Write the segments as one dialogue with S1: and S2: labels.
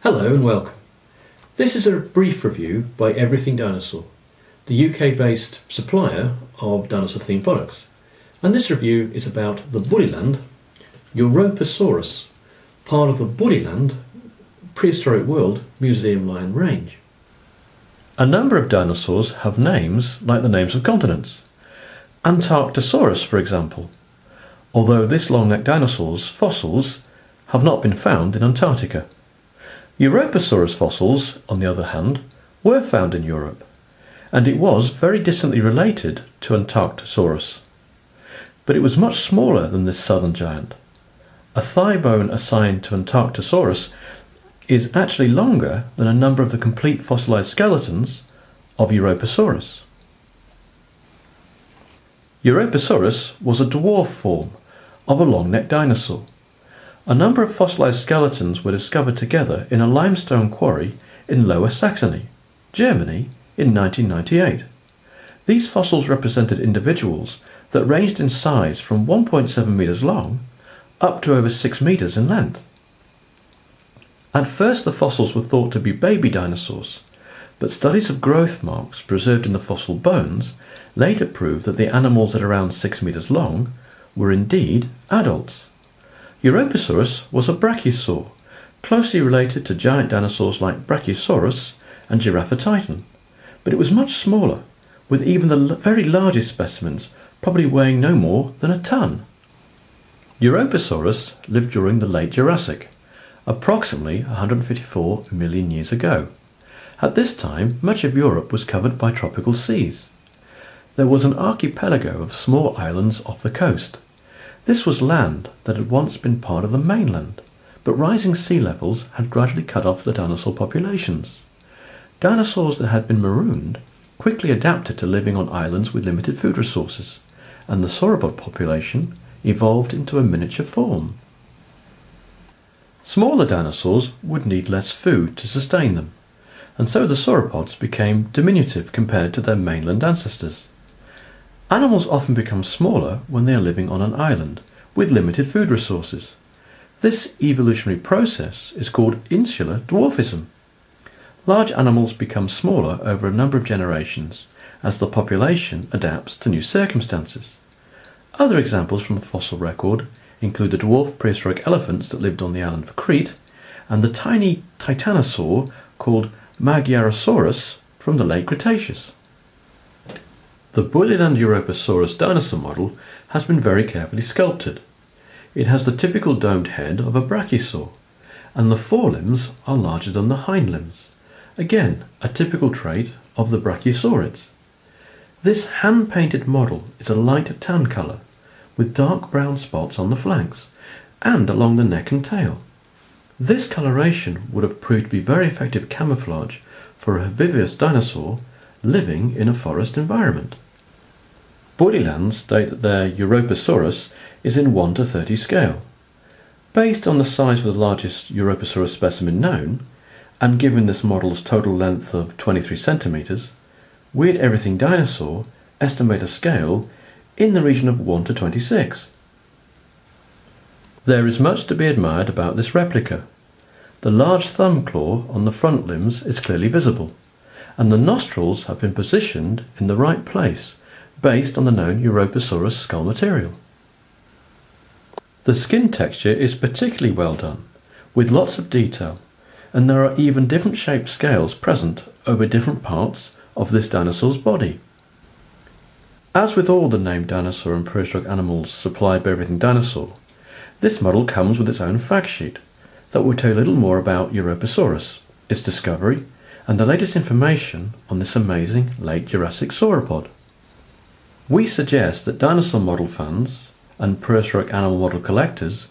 S1: Hello and welcome. This is a brief review by Everything Dinosaur, the UK-based supplier of dinosaur-themed products. And this review is about the Bullyland Europasaurus, part of the Bullyland Prehistoric World Museum Line range. A number of dinosaurs have names like the names of continents. Antarctosaurus, for example, although this long-necked dinosaur's fossils have not been found in Antarctica. Europasaurus fossils, on the other hand, were found in Europe, and it was very distantly related to Antarctosaurus. But it was much smaller than this southern giant. A thigh bone assigned to Antarctosaurus is actually longer than a number of the complete fossilized skeletons of Europasaurus. Europasaurus was a dwarf form of a long-necked dinosaur. A number of fossilized skeletons were discovered together in a limestone quarry in Lower Saxony, Germany, in 1998. These fossils represented individuals that ranged in size from 1.7 metres long up to over 6 metres in length. At first the fossils were thought to be baby dinosaurs, but studies of growth marks preserved in the fossil bones later proved that the animals at around 6 metres long were indeed adults. Europasaurus was a brachiosaur, closely related to giant dinosaurs like Brachiosaurus and Giraffatitan, but it was much smaller, with even the very largest specimens probably weighing no more than a ton. Europasaurus lived during the late Jurassic, approximately 154 million years ago. At this time, much of Europe was covered by tropical seas. There was an archipelago of small islands off the coast. This was land that had once been part of the mainland, but rising sea levels had gradually cut off the dinosaur populations. Dinosaurs that had been marooned quickly adapted to living on islands with limited food resources, and the sauropod population evolved into a miniature form. Smaller dinosaurs would need less food to sustain them, and so the sauropods became diminutive compared to their mainland ancestors. Animals often become smaller when they are living on an island with limited food resources. This evolutionary process is called insular dwarfism. Large animals become smaller over a number of generations as the population adapts to new circumstances. Other examples from the fossil record include the dwarf prehistoric elephants that lived on the island of Crete and the tiny titanosaur called Magyarosaurus from the late Cretaceous. The Bullyland Europasaurus dinosaur model has been very carefully sculpted. It has the typical domed head of a brachiosaur, and the forelimbs are larger than the hind limbs, again a typical trait of the brachiosaurids. This hand-painted model is a light tan colour, with dark brown spots on the flanks and along the neck and tail. This coloration would have proved to be very effective camouflage for a herbivorous dinosaur living in a forest environment. Bullyland state that their Europasaurus is in 1 to 30 scale. Based on the size of the largest Europasaurus specimen known, and given this model's total length of 23 centimetres, we at Everything Dinosaur estimate a scale in the region of 1 to 26. There is much to be admired about this replica. The large thumb claw on the front limbs is clearly visible, and the nostrils have been positioned in the right place based on the known Europasaurus skull material. The skin texture is particularly well done, with lots of detail, and there are even different shaped scales present over different parts of this dinosaur's body. As with all the named dinosaur and prehistoric animals supplied by Everything Dinosaur, this model comes with its own fact sheet that will tell you a little more about Europasaurus, its discovery, and the latest information on this amazing late Jurassic sauropod. We suggest that dinosaur model fans and prehistoric animal model collectors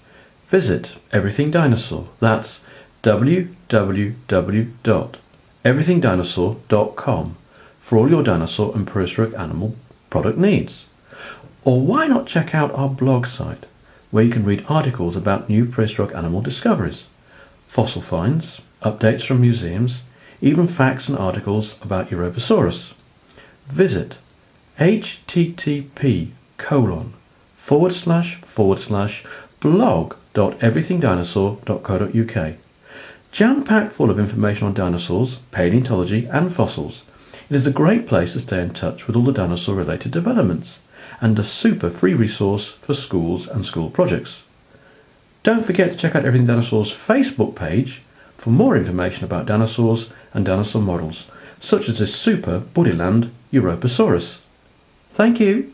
S1: visit Everything Dinosaur. That's www.everythingdinosaur.com for all your dinosaur and prehistoric animal product needs. Or why not check out our blog site, where you can read articles about new prehistoric animal discoveries, fossil finds, updates from museums, even facts and articles about Europasaurus. Visit http:// blog.everythingdinosaur.co.uk Jam-packed full of information on dinosaurs, paleontology and fossils, it is a great place to stay in touch with all the dinosaur-related developments, and a super free resource for schools and school projects. Don't forget to check out Everything Dinosaurs Facebook page for more information about dinosaurs and dinosaur models, such as this super Bullyland Europasaurus. Thank you!